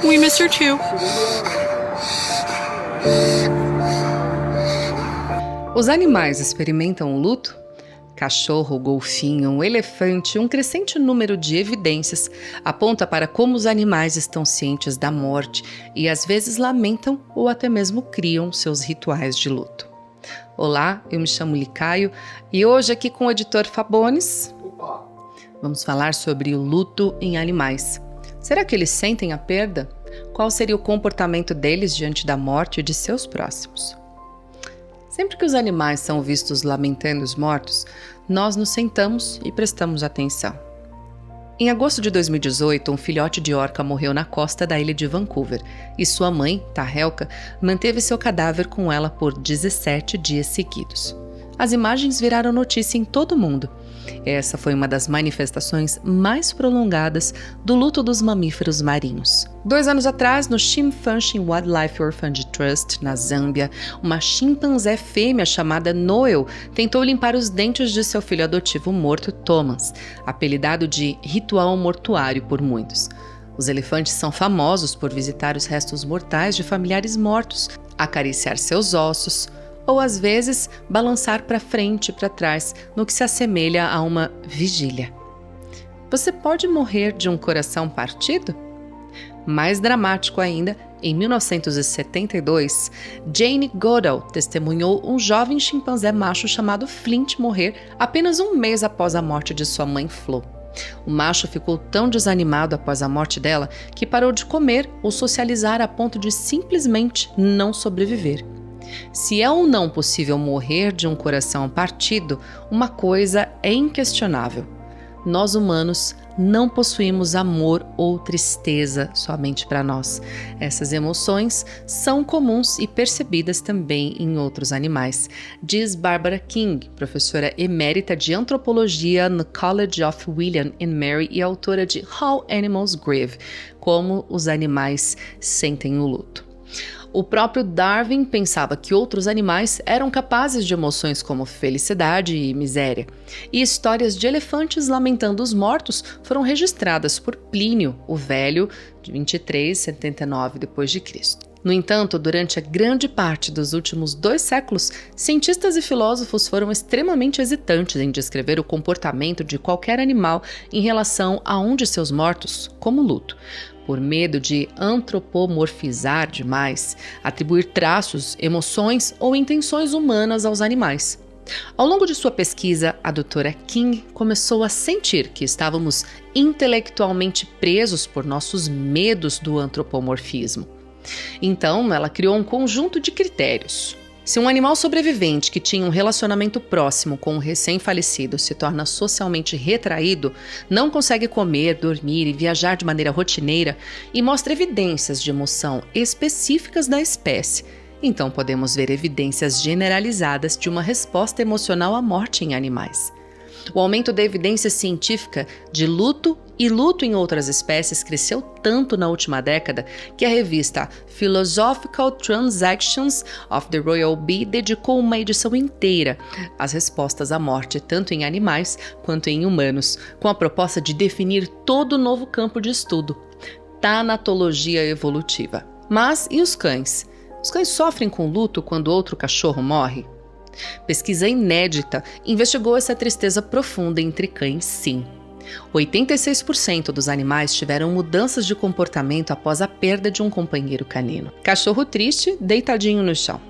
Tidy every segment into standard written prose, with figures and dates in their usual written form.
We miss her too. Os animais experimentam o luto? Cachorro, golfinho, elefante, um crescente número de evidências aponta para como os animais estão cientes da morte e às vezes lamentam ou até mesmo criam seus rituais de luto. Olá, eu me chamo Licaio e hoje aqui com o editor Fabones vamos falar sobre o luto em animais. Será que eles sentem a perda? Qual seria o comportamento deles diante da morte de seus próximos? Sempre que os animais são vistos lamentando os mortos, nós nos sentamos e prestamos atenção. Em agosto de 2018, um filhote de orca morreu na costa da ilha de Vancouver e sua mãe, Tahelka, manteve seu cadáver com ela por 17 dias seguidos. As imagens viraram notícia em todo o mundo. Essa foi uma das manifestações mais prolongadas do luto dos mamíferos marinhos. 2 anos atrás, no Chimpanzee Wildlife Orphanage Trust, na Zâmbia, uma chimpanzé fêmea chamada Noel tentou limpar os dentes de seu filho adotivo morto, Thomas, apelidado de ritual mortuário por muitos. Os elefantes são famosos por visitar os restos mortais de familiares mortos, acariciar seus ossos, ou às vezes balançar para frente e para trás, no que se assemelha a uma vigília. Você pode morrer de um coração partido? Mais dramático ainda, em 1972, Jane Goodall testemunhou um jovem chimpanzé macho chamado Flint morrer apenas um mês após a morte de sua mãe Flo. O macho ficou tão desanimado após a morte dela que parou de comer ou socializar a ponto de simplesmente não sobreviver. Se é ou não possível morrer de um coração partido, uma coisa é inquestionável. Nós humanos não possuímos amor ou tristeza somente para nós. Essas emoções são comuns e percebidas também em outros animais, diz Barbara King, professora emérita de antropologia no College of William and Mary e autora de How Animals Grieve, como os animais sentem o luto. O próprio Darwin pensava que outros animais eram capazes de emoções como felicidade e miséria, e histórias de elefantes lamentando os mortos foram registradas por Plínio, o Velho, de 2379 d.C. No entanto, durante a grande parte dos últimos 2 séculos, cientistas e filósofos foram extremamente hesitantes em descrever o comportamento de qualquer animal em relação a um de seus mortos, como luto, por medo de antropomorfizar demais, atribuir traços, emoções ou intenções humanas aos animais. Ao longo de sua pesquisa, a doutora King começou a sentir que estávamos intelectualmente presos por nossos medos do antropomorfismo. Então, ela criou um conjunto de critérios. Se um animal sobrevivente que tinha um relacionamento próximo com um recém-falecido se torna socialmente retraído, não consegue comer, dormir e viajar de maneira rotineira e mostra evidências de emoção específicas da espécie, então podemos ver evidências generalizadas de uma resposta emocional à morte em animais. O aumento da evidência científica de luto e luto em outras espécies cresceu tanto na última década que a revista Philosophical Transactions of the Royal Bee dedicou uma edição inteira às respostas à morte tanto em animais quanto em humanos, com a proposta de definir todo o novo campo de estudo, tanatologia evolutiva. Mas e os cães? Os cães sofrem com luto quando outro cachorro morre? Pesquisa inédita investigou essa tristeza profunda entre cães, sim. 86% dos animais tiveram mudanças de comportamento após a perda de um companheiro canino. Cachorro triste, deitadinho no chão.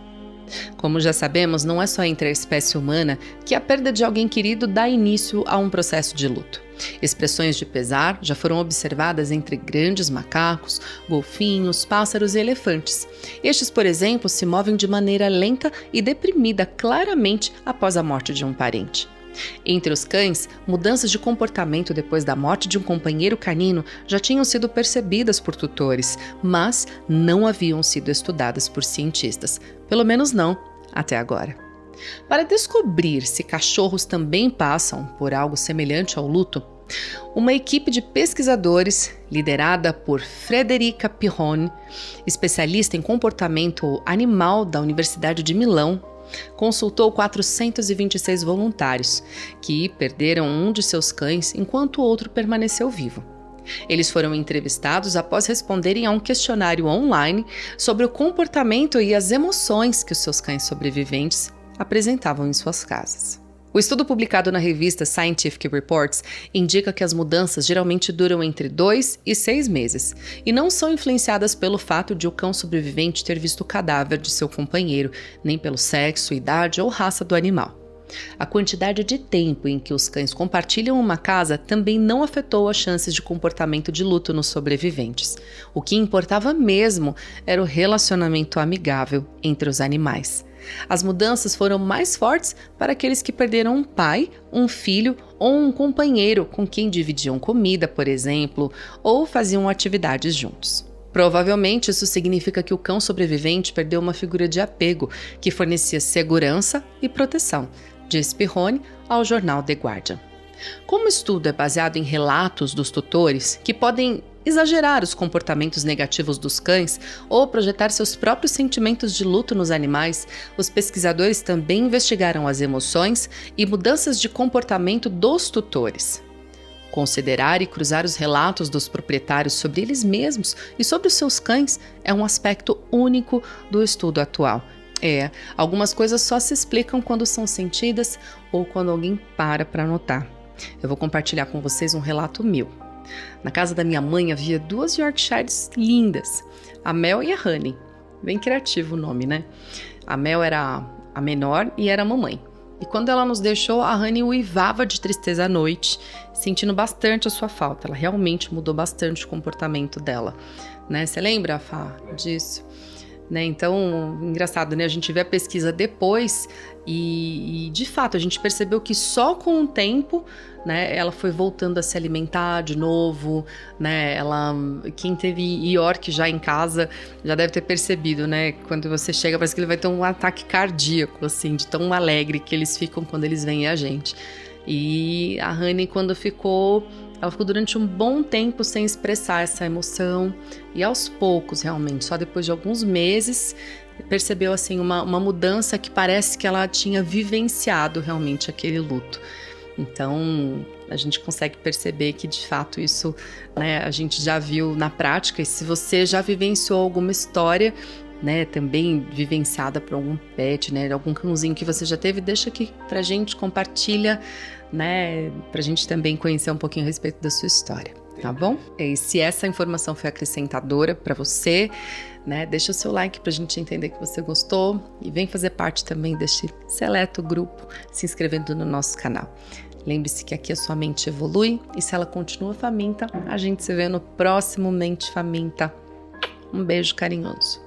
Como já sabemos, não é só entre a espécie humana que a perda de alguém querido dá início a um processo de luto. Expressões de pesar já foram observadas entre grandes macacos, golfinhos, pássaros e elefantes. Estes, por exemplo, se movem de maneira lenta e deprimida claramente após a morte de um parente. Entre os cães, mudanças de comportamento depois da morte de um companheiro canino já tinham sido percebidas por tutores, mas não haviam sido estudadas por cientistas, pelo menos não até agora. Para descobrir se cachorros também passam por algo semelhante ao luto, uma equipe de pesquisadores, liderada por Frederica Pirroni, especialista em comportamento animal da Universidade de Milão, consultou 426 voluntários, que perderam um de seus cães enquanto o outro permaneceu vivo. Eles foram entrevistados após responderem a um questionário online sobre o comportamento e as emoções que os seus cães sobreviventes apresentavam em suas casas. O estudo publicado na revista Scientific Reports indica que as mudanças geralmente duram entre 2 e 6 meses e não são influenciadas pelo fato de o cão sobrevivente ter visto o cadáver de seu companheiro, nem pelo sexo, idade ou raça do animal. A quantidade de tempo em que os cães compartilham uma casa também não afetou as chances de comportamento de luto nos sobreviventes. O que importava mesmo era o relacionamento amigável entre os animais. As mudanças foram mais fortes para aqueles que perderam um pai, um filho ou um companheiro com quem dividiam comida, por exemplo, ou faziam atividades juntos. Provavelmente isso significa que o cão sobrevivente perdeu uma figura de apego que fornecia segurança e proteção, disse Pirrone ao jornal The Guardian. Como o estudo é baseado em relatos dos tutores, que podem exagerar os comportamentos negativos dos cães ou projetar seus próprios sentimentos de luto nos animais, os pesquisadores também investigaram as emoções e mudanças de comportamento dos tutores. Considerar e cruzar os relatos dos proprietários sobre eles mesmos e sobre os seus cães é um aspecto único do estudo atual. Algumas coisas só se explicam quando são sentidas ou quando alguém para notar. Eu vou compartilhar com vocês um relato meu. Na casa da minha mãe havia 2 Yorkshires lindas, a Mel e a Honey. Bem criativo o nome, né? A Mel era a menor e era a mamãe. E quando ela nos deixou, a Honey uivava de tristeza à noite, sentindo bastante a sua falta. Ela realmente mudou bastante o comportamento dela, né? Você lembra, Fá, disso? Né? Então, engraçado, né? A gente vê a pesquisa depois e de fato, a gente percebeu que só com o tempo, né, ela foi voltando a se alimentar de novo, né? Quem teve York já em casa já deve ter percebido, né? Quando você chega, parece que ele vai ter um ataque cardíaco, assim, de tão alegre que eles ficam quando eles veem a gente. E a Honey, quando ela ficou durante um bom tempo sem expressar essa emoção e aos poucos, realmente, só depois de alguns meses, percebeu assim uma mudança que parece que ela tinha vivenciado realmente aquele luto. Então, a gente consegue perceber que, de fato, isso, né, a gente já viu na prática. E se você já vivenciou alguma história, né, também vivenciada por algum pet, né, algum cãozinho que você já teve, deixa aqui pra gente, compartilha, né, pra gente também conhecer um pouquinho a respeito da sua história, tá bom? E se essa informação foi acrescentadora pra você, né, deixa o seu like pra gente entender que você gostou e vem fazer parte também deste seleto grupo, se inscrevendo no nosso canal. Lembre-se que aqui a sua mente evolui e se ela continua faminta, a gente se vê no próximo Mente Faminta. Um beijo carinhoso.